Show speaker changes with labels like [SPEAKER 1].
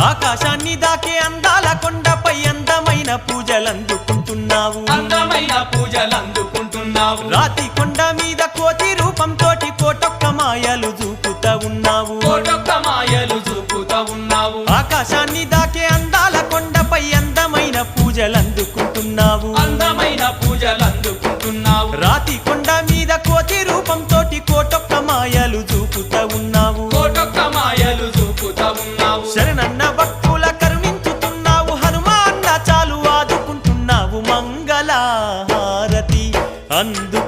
[SPEAKER 1] ఆకాశాన్ని దాకే అందాల కొండపై అందమైన పూజలందుకుంటున్నావు
[SPEAKER 2] అందమైన పూజలందుకుంటున్నావు
[SPEAKER 1] రాతి కొండ మీద కోతి రూపంతోటి కోటొక్క మాయలు చూపుతా ఉన్నావు
[SPEAKER 2] కోటొక్క మాయలు చూపుతా ఉన్నావు
[SPEAKER 1] ఆకాశాన్ని దాకే అందాల కొండపై అందమైన పూజలందుకుంటున్నావు
[SPEAKER 2] అందమైన పూజలందుకుంటున్నావు
[SPEAKER 1] రాతి కొండ మీద కోతి రూపంతోటి కోటొక్క మాయలు చూపుతా ఉన్నావు
[SPEAKER 2] కోటొక్క మాయలు చూపుతా ఉన్నావు
[SPEAKER 1] శరణన్న భక్తుల కరుణించుతున్నావు హనుమాన్న చాలు ఆదుకుంటున్నావు మంగళ హారతి అందు